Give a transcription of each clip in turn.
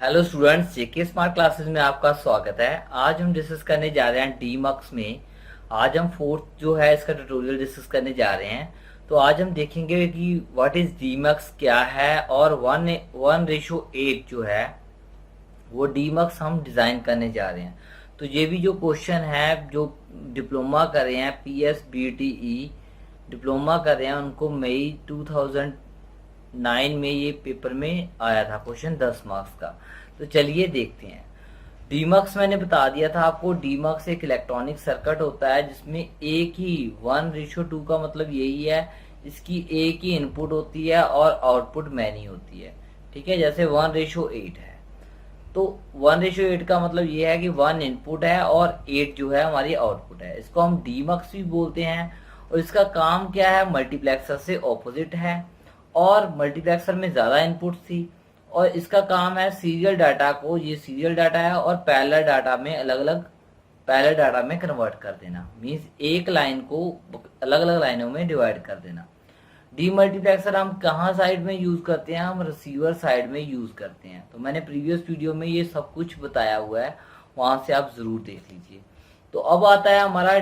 Hello students, जेके smart classes में आपका स्वागत है। आज हम डिस्कस करने जा रहे हैं डीमक्स में। आज हम फोर्थ जो है इसका ट्यूटोरियल डिस्कस करने जा रहे हैं। तो आज हम देखेंगे कि व्हाट इज डीमक्स क्या है, और 1:8 जो है वो डीमक्स हम डिज़ाइन करने जा रहे हैं। तो ये भी जो क्वेश्चन है, जो डिप्लोमा कर रहे हैं PSBTE डिप्लोमा कर रहे हैं, उनको मई 2009 में ये पेपर में आया था क्वेश्चन 10 मार्क्स का। तो चलिए देखते हैं। डीमक्स मैंने बता दिया था आपको। डीमक्स एक इलेक्ट्रॉनिक सर्किट होता है जिसमें एक ही 1:2 का मतलब यही है, इसकी एक ही इनपुट होती है और आउटपुट मैनी होती है। ठीक है, जैसे 1:8 है। तो 1:8 का मतलब ये है कि 1 इनपुट है और 8 जो है हमारी आउटपुट है। इसको हम डीमक्स भी बोलते हैं। और इसका काम क्या है, मल्टीप्लेक्सर से ऑपोजिट है, और मल्टीप्लेक्सर में ज़्यादा इनपुट थी। और इसका काम है सीरियल डाटा को, ये सीरियल डाटा है, और पैरेलल डाटा में अलग अलग पैरेलल डाटा में कन्वर्ट कर देना। मीन्स एक लाइन को अलग अलग लाइनों में डिवाइड कर देना। डीमल्टीप्लेक्सर हम कहाँ साइड में यूज़ करते हैं, हम रिसीवर साइड में यूज़ करते हैं। तो मैंने प्रीवियस वीडियो में ये सब कुछ बताया हुआ है, वहाँ से आप ज़रूर देख लीजिए। तो अब आता है हमारा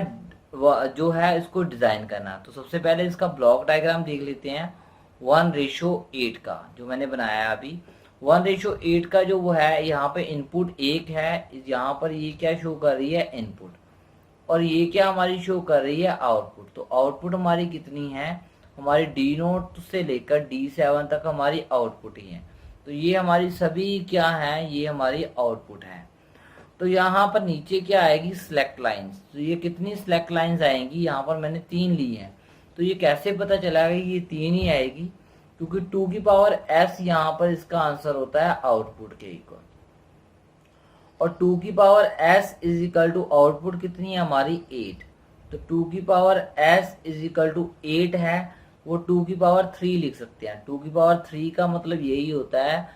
जो है इसको डिज़ाइन करना। तो सबसे पहले इसका ब्लॉक डायग्राम देख लेते हैं 1:8 का, जो मैंने बनाया है अभी। 1:8 का जो वो है, यहाँ पे इनपुट 1 है, यहाँ पर ये क्या शो कर रही है, इनपुट, और ये क्या हमारी शो कर रही है, आउटपुट। तो आउटपुट हमारी कितनी है, हमारी D0 से लेकर D7 तक हमारी आउटपुट ही है। तो ये हमारी सभी क्या है, ये हमारी आउटपुट है। तो यहाँ पर नीचे क्या आएगी, सिलेक्ट लाइंस। तो ये कितनी सिलेक्ट लाइंस आएंगी, यहाँ पर मैंने 3 ली हैं। तो ये कैसे पता चला कि ये 3 ही आएगी, क्योंकि 2⁻S यहाँ पर इसका आंसर होता है आउटपुट के इक्वल। और 2⁻S is equal two output कितनी है हमारी, 8। तो 2⁻S इज इक्वल टू 8 है, वो 2�3 लिख सकते हैं। 2�3 का मतलब यही होता है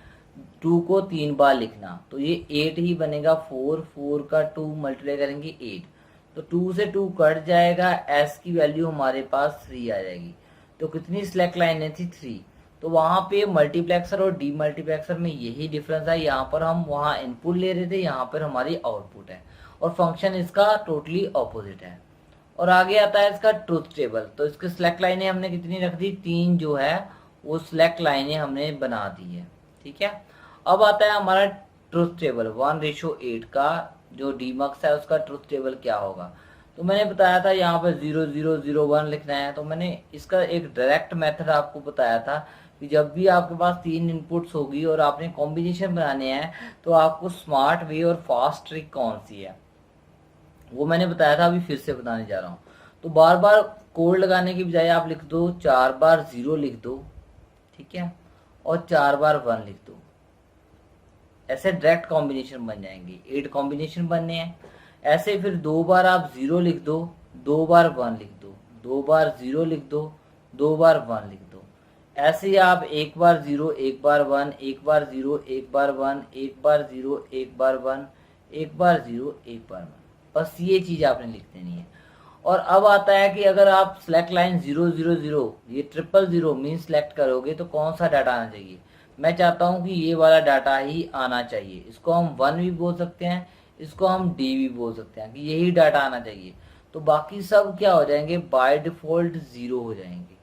2 को 3 बार लिखना। तो ये 8 ही बनेगा। 4 का 2 मल्टीप्लाई करेंगे 8, तो 2 से 2 कट जाएगा, S की वैल्यू हमारे पास 3 आ जाएगी। तो कितनी सिलेक्ट लाइनें थी, 3। तो वहाँ पे मल्टीप्लेक्सर और डीमल्टीप्लेक्सर में यही डिफरेंस है। यहाँ पर हम वहाँ इनपुट ले रहे थे, यहाँ पर हमारी आउटपुट है, और फंक्शन इसका टोटली ऑपोजिट है। और आगे आता है इसका ट्रुथ टेबल। तो इसके सिलेक्ट लाइनें हमने कितनी रख दी, 3 जो है वो सिलेक्ट लाइनें हमने बना दी है। ठीक है, अब आता है हमारा ट्रुथ टेबल। 1:8 का जो डीमक्स है उसका ट्रुथ टेबल क्या होगा। तो मैंने बताया था यहाँ पर 0 0 0 1 लिखना है। तो मैंने इसका एक डायरेक्ट मेथड आपको बताया था कि जब भी आपके पास 3 इनपुट्स होगी और आपने कॉम्बिनेशन बनाने हैं, तो आपको स्मार्ट वे और फास्ट ट्रिक कौन सी है वो मैंने बताया था, अभी फिर से बताने जा रहा हूँ। तो बार बार कोड लगाने की बजाय आप लिख दो 4 बार 0 लिख दो, ठीक है, और 4 बार 1 लिख दो। ऐसे डायरेक्ट कॉम्बिनेशन बन जाएंगे। 8 कॉम्बिनेशन बनने हैं। ऐसे फिर 2 बार आप 0 लिख दो, 2 बार 1 लिख दो, 2 बार 0 लिख दो, 2 बार 1 लिख दो। ऐसे ही आप 1 बार 0 1 बार 1, 1 बार 0 1 बार 1, 1 बार 0 1 बार 1, 1 बार 0 1 बार 1। बस ये चीज़ आपने लिख देनी है। और अब आता है कि अगर आप सिलेक्ट लाइन 0 0 0 ये 0 मीन सेलेक्ट करोगे तो कौन सा डाटा आना चाहिए। मैं चाहता हूँ कि ये वाला डाटा ही आना चाहिए। इसको हम 1 भी बोल सकते हैं, इसको हम D भी बोल सकते हैं कि यही डाटा आना चाहिए। तो बाकी सब क्या हो जाएंगे, बाय डिफॉल्ट 0 हो जाएंगे।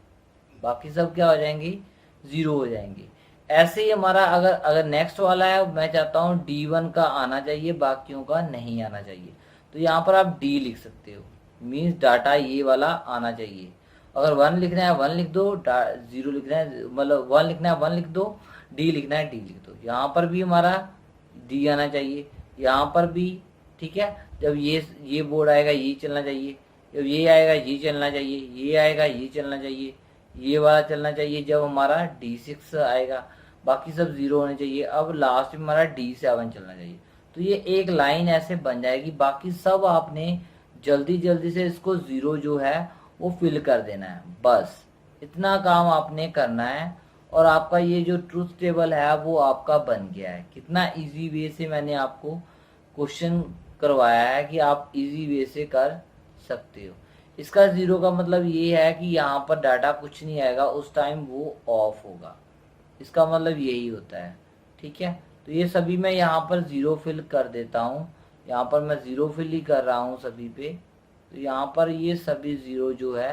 बाकी सब क्या हो जाएंगे, 0 हो जाएंगे। ऐसे ही हमारा अगर नेक्स्ट वाला है, मैं चाहता हूँ D1 का आना चाहिए, बाकियों का नहीं आना चाहिए। तो यहाँ पर आप D लिख सकते हो, मीन्स डाटा ये वाला आना चाहिए। अगर 1 लिखना है 1 लिख दो, 0 लिखना है मतलब 1 लिखना है 1 लिख दो, D लिखना है D लिख दो। यहाँ पर भी हमारा D आना चाहिए, यहाँ पर भी। ठीक है, जब ये बोर्ड आएगा ये चलना चाहिए, जब ये आएगा ये चलना चाहिए, ये आएगा ये चलना चाहिए, ये वाला चलना चाहिए। जब हमारा D6 आएगा, बाकी सब 0 होने चाहिए। अब लास्ट में हमारा D7 चलना चाहिए। तो ये एक लाइन ऐसे बन जाएगी। बाकी सब आपने जल्दी जल्दी से इसको 0 जो है वो फिल कर देना है। बस इतना काम आपने करना है, और आपका ये जो ट्रूथ टेबल है वो आपका बन गया है। कितना इजी वे से मैंने आपको क्वेश्चन करवाया है कि आप इजी वे से कर सकते हो। इसका 0 का मतलब ये है कि यहाँ पर डाटा कुछ नहीं आएगा, उस टाइम वो ऑफ होगा। इसका मतलब यही होता है। ठीक है, तो ये सभी मैं यहाँ पर ज़ीरो फिल कर देता हूँ। यहाँ पर मैं ज़ीरो फिल ही कर रहा हूँ सभी पे। तो यहाँ पर ये सभी ज़ीरो जो है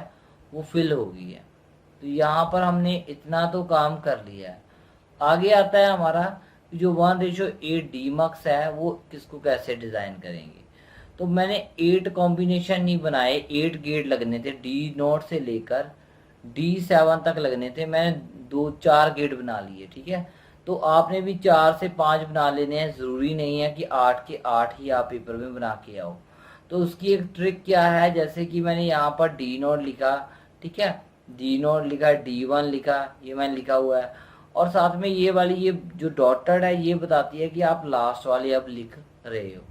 वो फिल हो गई है। तो यहाँ पर हमने इतना तो काम कर लिया है। आगे आता है हमारा जो 1:8 डीमक्स है वो किसको कैसे डिज़ाइन करेंगे। तो मैंने 8 कॉम्बिनेशन नहीं बनाए, 8 गेट लगने थे, D0 से लेकर D7 तक लगने थे, मैंने 2-4 गेट बना लिए। ठीक है, तो आपने भी 4 से 5 बना लेने हैं, ज़रूरी नहीं है कि 8 के 8 ही आप पेपर में बना के आओ। तो उसकी एक ट्रिक क्या है, जैसे कि मैंने यहाँ पर D0 लिखा, ठीक है, D0 लिखा, D1 लिखा, ये मैंने लिखा हुआ है, और साथ में ये वाली ये जो डॉटेड है ये बताती है कि आप लास्ट वाली अब लिख रहे हो।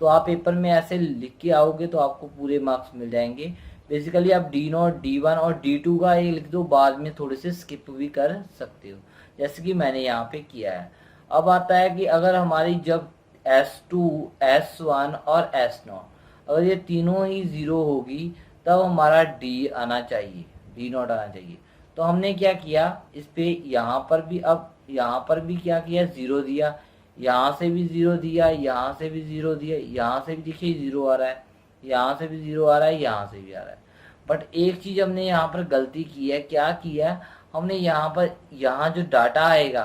तो आप पेपर में ऐसे लिख के आओगे तो आपको पूरे मार्क्स मिल जाएंगे। बेसिकली आप D0, D1 और D2 का ये लिख दो, बाद में थोड़े से स्किप भी कर सकते हो, जैसे कि मैंने यहाँ पे किया है। अब आता है कि अगर हमारी जब S2, S1 और S0 अगर ये तीनों ही ज़ीरो होगी तब हमारा D आना चाहिए, D0 आना चाहिए। तो हमने क्या किया, इस पे यहाँ पर भी, अब यहाँ पर भी क्या किया, ज़ीरो दिया, यहाँ से भी ज़ीरो दिया, यहाँ से भी ज़ीरो दिया, यहाँ से भी देखिए ज़ीरो आ रहा है, यहाँ से भी ज़ीरो आ रहा है, यहाँ से भी आ रहा है। बट एक चीज़ हमने यहाँ पर गलती की है, क्या किया है हमने, यहाँ पर यहाँ जो डाटा आएगा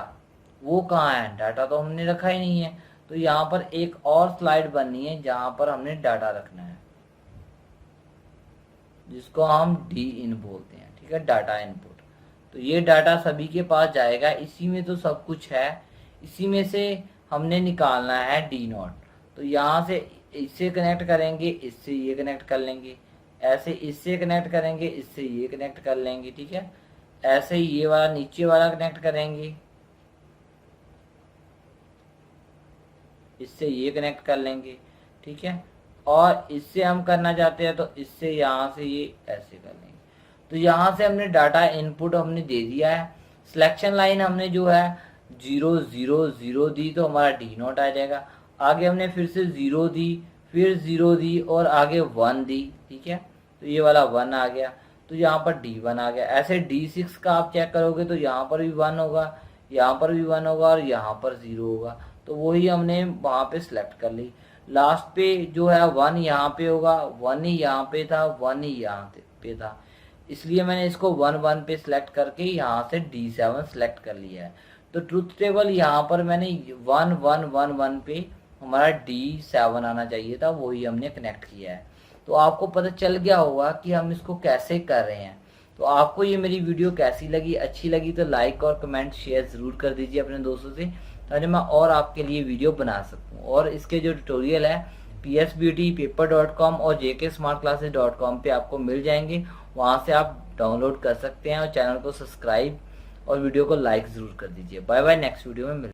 वो कहाँ है, डाटा तो हमने रखा ही नहीं है। तो यहाँ पर एक और स्लाइड बननी है जहाँ पर हमने डाटा रखना है, जिसको हम डी इन बोलते हैं। ठीक है, डाटा इनपुट। तो ये डाटा सभी के पास जाएगा, इसी में तो सब कुछ है, इसी में से हमने निकालना है D0। तो यहाँ से इससे कनेक्ट करेंगे, इससे ये कनेक्ट कर लेंगे, ऐसे इससे कनेक्ट करेंगे, इससे ये कनेक्ट कर लेंगे। ठीक है, ऐसे ही ये वाला नीचे वाला कनेक्ट करेंगे, इससे ये कनेक्ट कर लेंगे। ठीक है, और इससे हम करना चाहते हैं तो इससे यहाँ से ये ऐसे कर लेंगे। तो यहाँ से हमने डाटा इनपुट हमने दे दिया है। सिलेक्शन लाइन हमने जो है 0 0 0 दी तो हमारा D0 आ जाएगा। आगे हमने फिर से 0 दी, फिर 0 दी और आगे 1 दी। ठीक है, तो ये वाला 1 आ गया, तो यहाँ पर D1 आ गया। ऐसे D6 का आप चेक करोगे तो यहाँ पर भी 1 होगा, यहाँ पर भी 1 होगा और यहाँ पर 0 होगा। तो वही हमने वहाँ पे सिलेक्ट कर ली। लास्ट पे जो है 1 यहाँ पे होगा, 1 ही यहाँ पे था, 1 ही यहाँ पे था, इसलिए मैंने इसको 1 1 पे सिलेक्ट करके यहाँ से D7 सिलेक्ट कर लिया है। तो ट्रुथ टेबल यहाँ पर मैंने 1 1 1 1 पे हमारा D7 आना चाहिए था, वही हमने कनेक्ट किया है। तो आपको पता चल गया होगा कि हम इसको कैसे कर रहे हैं। तो आपको ये मेरी वीडियो कैसी लगी, अच्छी लगी तो लाइक और कमेंट शेयर ज़रूर कर दीजिए अपने दोस्तों से, ताकि मैं और आपके लिए वीडियो बना सकूं। और इसके जो ट्यूटोरियल है psbeautypaper.com और jksmartclasses.com पे आपको मिल जाएंगे, वहाँ से आप डाउनलोड कर सकते हैं। और चैनल को सब्सक्राइब और वीडियो को लाइक ज़रूर कर दीजिए। बाय बाय, नेक्स्ट वीडियो में मिल